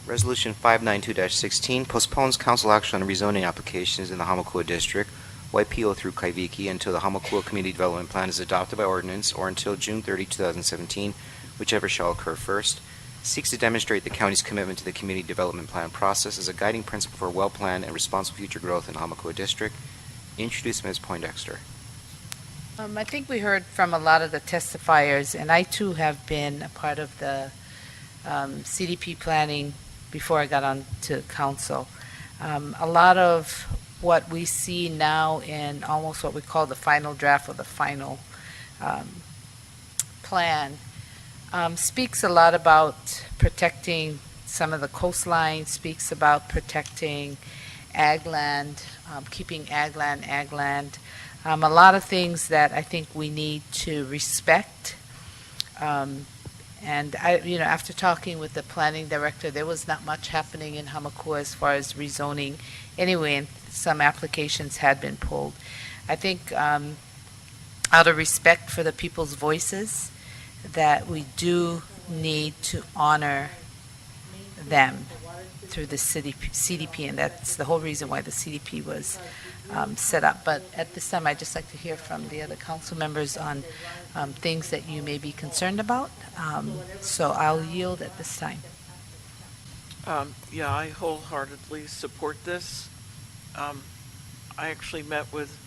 Resolution 592-16 postpones council action on rezoning applications in the Hamakua District, Waipio through Kaiviki, until the Hamakua Community Development Plan is adopted by ordinance or until June 30, 2017, whichever shall occur first. Seeks to demonstrate the county's commitment to the Community Development Plan process as a guiding principle for well-planned and responsible future growth in the Hamakua District. Introduced Ms. Poindexter. I think we heard from a lot of the testifiers, and I too have been a part of the CDP planning before I got on to council. A lot of what we see now in almost what we call the final draft or the final plan speaks a lot about protecting some of the coastline, speaks about protecting ag land, keeping ag land. A lot of things that I think we need to respect. And after talking with the planning director, there was not much happening in Hamakua as far as rezoning anyway, and some applications had been pulled. I think out of respect for the people's voices, that we do need to honor them through the CDP, and that's the whole reason why the CDP was set up. But at this time, I'd just like to hear from the other council members on things that you may be concerned about. So I'll yield at this time. Yeah, I wholeheartedly support this. I actually met with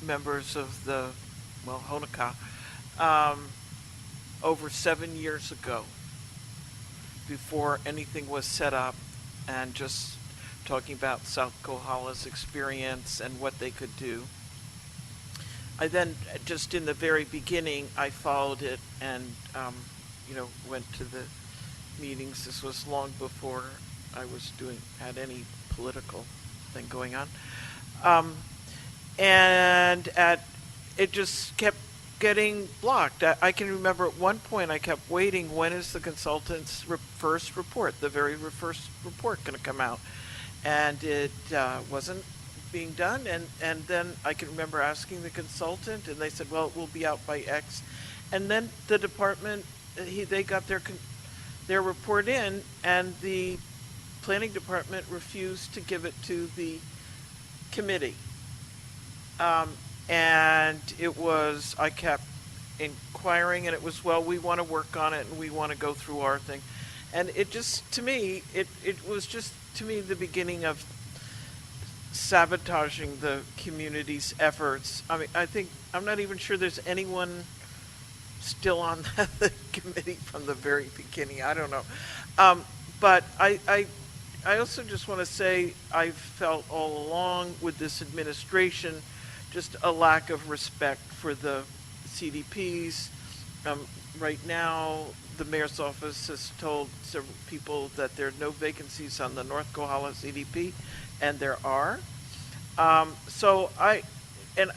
members of the, Honoka, over 7 years ago, before anything was set up, and just talking about South Kohala's experience and what they could do. I then, just in the very beginning, I followed it and, went to the meetings. This was long before I was had any political thing going on. It just kept getting blocked. I can remember at one point I kept waiting, when is the consultant's first report, the very first report, going to come out? And it wasn't being done, and then I can remember asking the consultant, and they said, well, it will be out by X. And then the department, they got their report in, and the planning department refused to give it to the committee. And it was, I kept inquiring, and it was, well, we want to work on it, and we want to go through our thing. And it just, to me, it was just, to me, the beginning of sabotaging the community's efforts. I mean, I'm not even sure there's anyone still on the committee from the very beginning. I don't know. But I also just want to say, I've felt all along with this administration just a lack of respect for the CDPs. Right now, the mayor's office has told several people that there are no vacancies on the North Kohala CDP, and there are. So I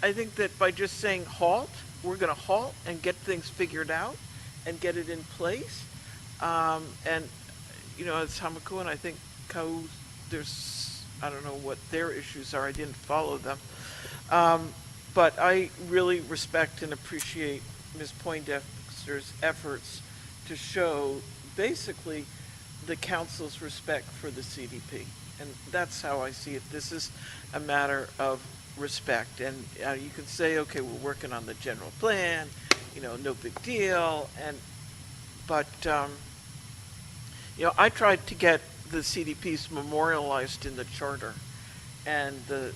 think that by just saying halt, we're going to halt and get things figured out and get it in place. And it's Hamakua, and I think I don't know what their issues are. I didn't follow them. But I really respect and appreciate Ms. Poindexter's efforts to show basically the council's respect for the CDP. And that's how I see it. This is a matter of respect. And you can say, okay, we're working on the general plan, no big deal. But I tried to get the CDPs memorialized in the charter, and the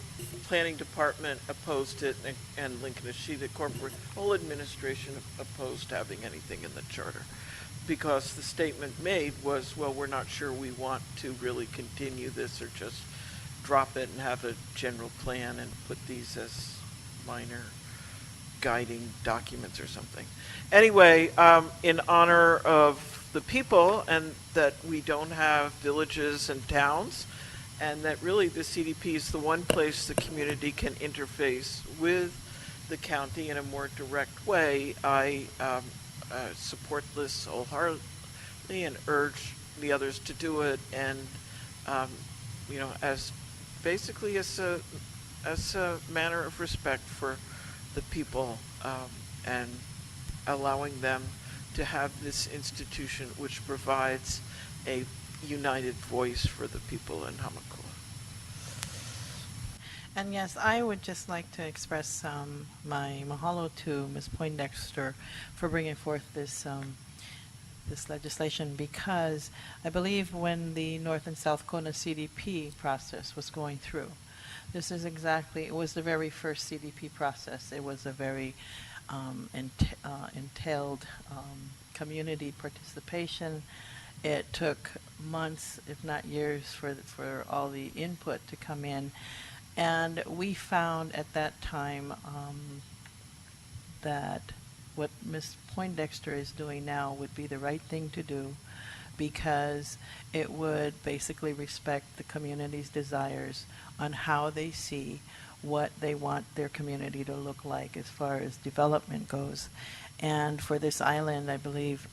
planning department opposed it, and Lincoln Ashita Corporate, whole administration opposed having anything in the charter, because the statement made was, well, we're not sure we want to really continue this, or just drop it and have a general plan and put these as minor guiding documents or something. Anyway, in honor of the people, and that we don't have villages and towns, and that really the CDP is the one place the community can interface with the county in a more direct way, I support this wholeheartedly and urge the others to do it, and as basically as a manner of respect for the people, and allowing them to have this institution which provides a united voice for the people in Hamakua. And yes, I would just like to express my mahalo to Ms. Poindexter for bringing forth this legislation, because I believe when the North and South Kona CDP process was going through, it was the very first CDP process. It was a very entailed community participation. It took months, if not years, for all the input to come in. And we found at that time that what Ms. Poindexter is doing now would be the right thing to do, because it would basically respect the community's desires on how they see what they want their community to look like as far as development goes. And for this island, I believe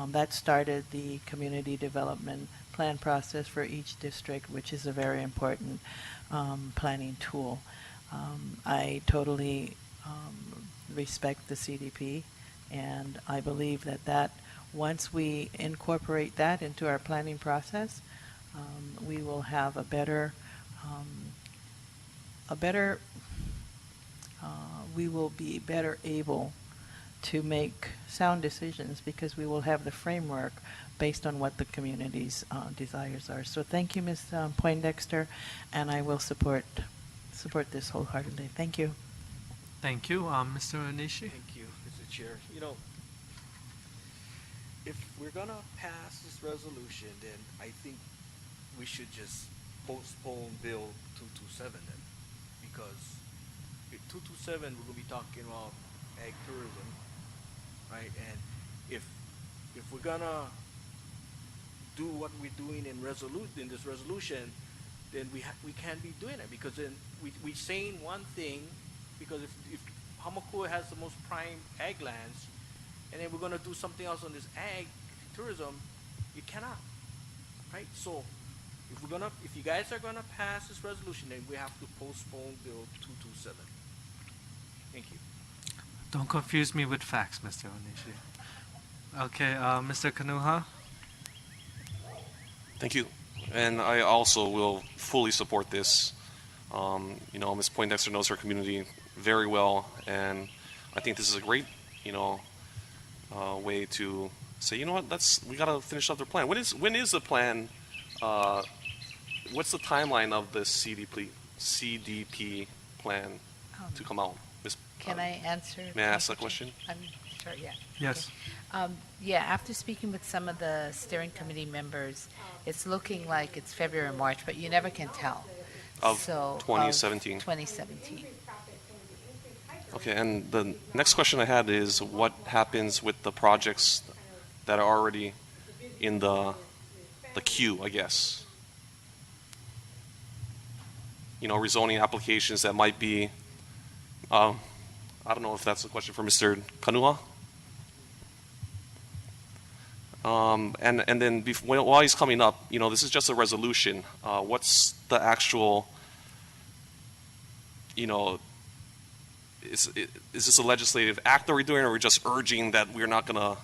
that started the community development plan process for each district, which is a very important planning tool. I totally respect the CDP, and I believe that once we incorporate that into our planning process, we will have we will be better able to make sound decisions, because we will have the framework based on what the community's desires are. So thank you, Ms. Poindexter, and I will support this wholeheartedly. Thank you. Thank you. Mr. Onishi? Thank you, Mr. Chair. You know, if we're gonna pass this resolution, then I think we should just postpone Bill 227 then, because with 227 we're gonna be talking about ag tourism, right? And if we're gonna do what we're doing in this resolution, then we can't be doing it, because then we're saying one thing, because if Hamakua has the most prime ag lands, and then we're gonna do something else on this ag tourism, you cannot, right? So if you guys are gonna pass this resolution, then we have to postpone Bill 227. Thank you. Don't confuse me with facts, Mr. Onishi. Okay, Mr. Kanuha? Thank you. And I also will fully support this. You know, Ms. Poindexter knows her community very well, and I think this is a great, way to say, you know what, we gotta finish up their plan. When is the plan? What's the timeline of the CDP plan to come out? Ms. Can I answer? May I ask a question? I'm sure, yeah. Yes. Yeah, after speaking with some of the steering committee members, it's looking like it's February or March, but you never can tell. Of So, 2017. 2017. Okay, and the next question I had is, what happens with the projects that are already in the queue, I guess? You know, rezoning applications that might be, I don't know if that's a question for Mr. Kanua. And then while he's coming up, this is just a resolution. What's the actual, is this a legislative act that we're doing, or are we just urging that we're not going to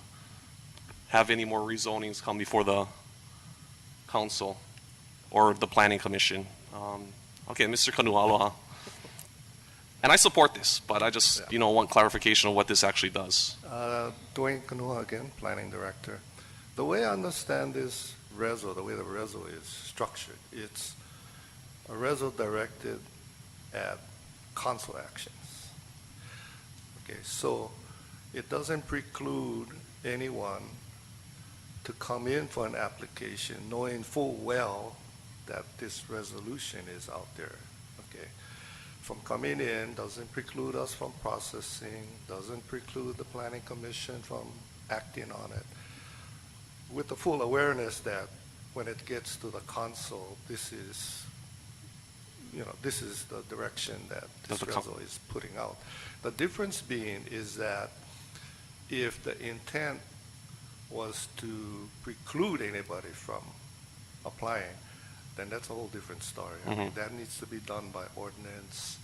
have any more rezonings come before the council or the planning commission? Okay, Mr. Kanua, aloha. And I support this, but I just, want clarification of what this actually does. Dwayne Kanua again, Planning Director. The way I understand this reso, the way the reso is structured, it's a reso directed at council actions. Okay, so it doesn't preclude anyone to come in for an application knowing full well that this resolution is out there. Okay, from coming in, doesn't preclude us from processing, doesn't preclude the Planning Commission from acting on it, with the full awareness that when it gets to the council, this is the direction that this reso is putting out. The difference being is that if the intent was to preclude anybody from applying, then that's a whole different story. I mean, that needs to be done by ordinance.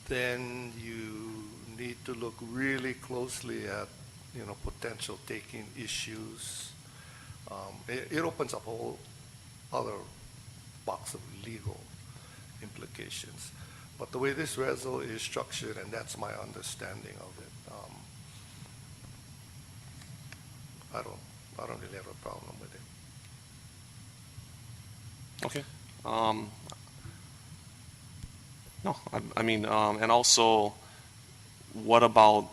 Then you need to look really closely at potential taking issues. It opens up a whole other box of legal implications. But the way this reso is structured, and that's my understanding of it, I don't really have a problem with it. Okay. No, I mean, and also, what about,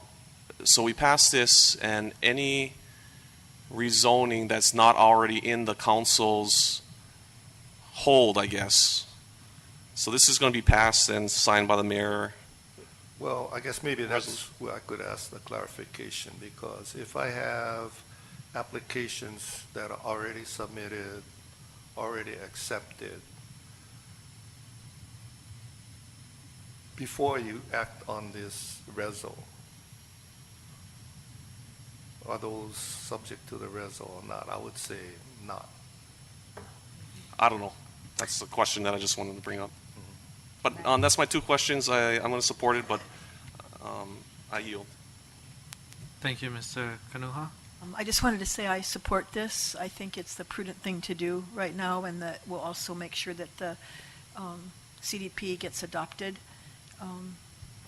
so we passed this, and any rezoning that's not already in the council's hold, I guess. So this is going to be passed and signed by the mayor. Well, I guess maybe that's where I could ask the clarification, because if I have applications that are already submitted, already accepted, before you act on this reso, are those subject to the reso or not? I would say not. I don't know. That's the question that I just wanted to bring up. But that's my two questions. I'm going to support it, but I yield. Thank you, Mr. Kanuha. I just wanted to say I support this. I think it's the prudent thing to do right now, and that will also make sure that the CDP gets adopted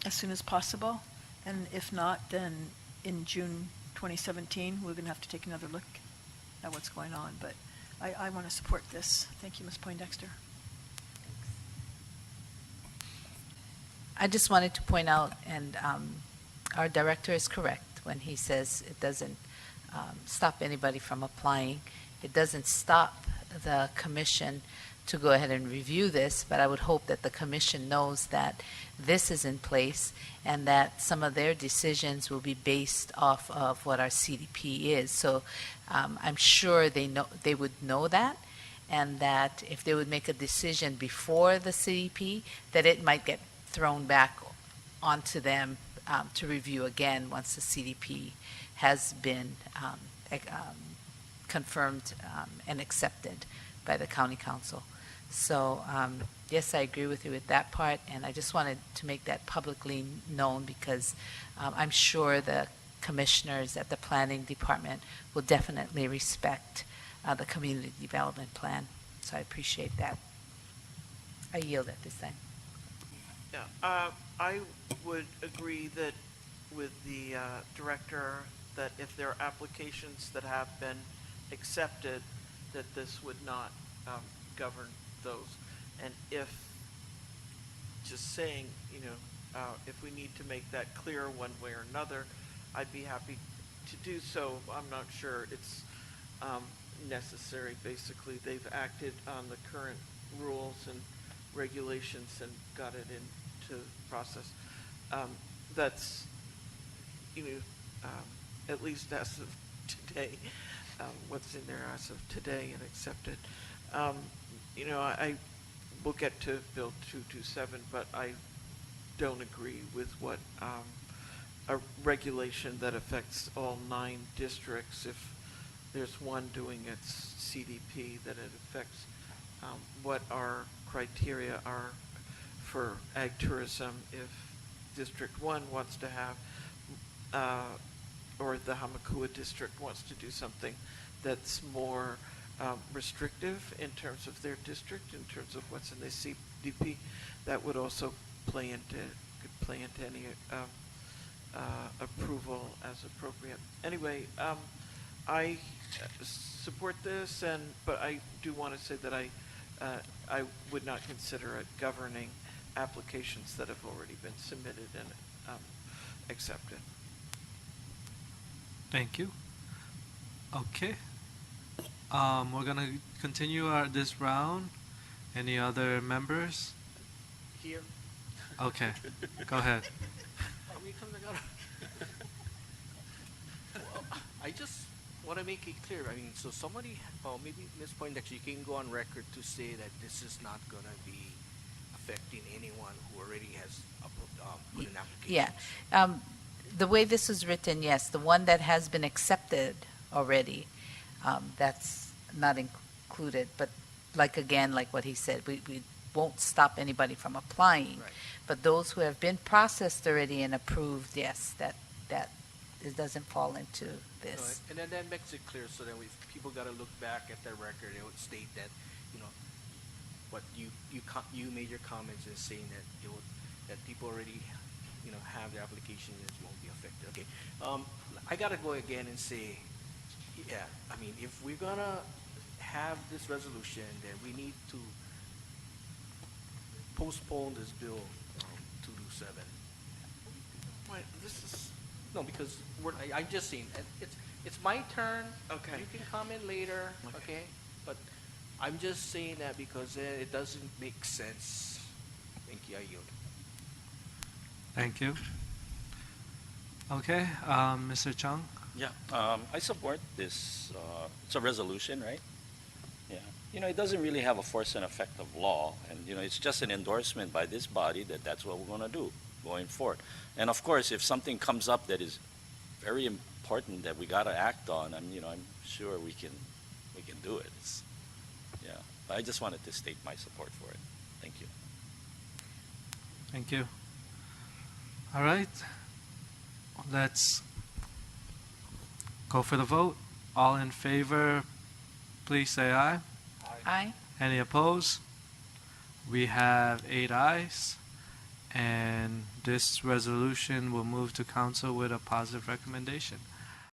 as soon as possible. And if not, then in June 2017, we're going to have to take another look at what's going on. But I want to support this. Thank you, Ms. Poindexter. I just wanted to point out, and our director is correct when he says it doesn't stop anybody from applying. It doesn't stop the commission to go ahead and review this, but I would hope that the commission knows that this is in place and that some of their decisions will be based off of what our CDP is. So I'm sure they would know that, and that if they would make a decision before the CDP, that it might get thrown back onto them to review again once the CDP has been confirmed and accepted by the county council. So yes, I agree with you with that part, and I just wanted to make that publicly known because I'm sure the commissioners at the planning department will definitely respect the community development plan. So I appreciate that. I yield at this time. Yeah, I would agree that with the director that if there are applications that have been accepted, that this would not govern those. And if, just saying, if we need to make that clear one way or another, I'd be happy to do so. I'm not sure it's necessary. Basically, they've acted on the current rules and regulations and got it into process. That's, at least as of today, what's in there as of today and accepted. I will get to Bill 227, but I don't agree with what a regulation that affects all 9 districts. If there's one doing its CDP, that it affects what our criteria are for ag tourism. If District 1 wants to have, or the Hamakua district wants to do something that's more restrictive in terms of their district, in terms of what's in the CDP, that would also could play into any approval as appropriate. Anyway, I support this, but I do want to say that I would not consider it governing applications that have already been submitted and accepted. Thank you. Okay. We're going to continue this round. Any other members? Here. Okay. Go ahead. Well, I just want to make it clear. I mean, so somebody, maybe Ms. Poindexter, you can go on record to say that this is not going to be affecting anyone who already has put an application. Yeah. The way this is written, yes, the one that has been accepted already, that's not included. But like what he said, we won't stop anybody from applying. Right. But those who have been processed already and approved, yes, that it doesn't fall into this. And then that makes it clear so that if people got to look back at their record, it would state that, you know, what you made your comments and saying that that people already, you know, have their application and it won't be affected. Okay. I got to go again and say, yeah, I mean, if we're going to have this resolution, then we need to postpone this bill 227. Wait, this is, No, because I'm just saying, it's my turn. Okay. You can comment later, okay? But I'm just saying that because it doesn't make sense. Thank you, I yield. Thank you. Okay, Mr. Chung? Yeah, I support this. It's a resolution, right? Yeah. You know, it doesn't really have a force and effect of law, and you know, it's just an endorsement by this body that that's what we're going to do going forward. And of course, if something comes up that is very important that we got to act on, I'm sure we can do it. Yeah. But I just wanted to state my support for it. Thank you. Thank you. All right. Let's go for the vote. All in favor, please say aye. Aye. Any opposed? We have 8 ayes, and this resolution will move to council with a positive recommendation.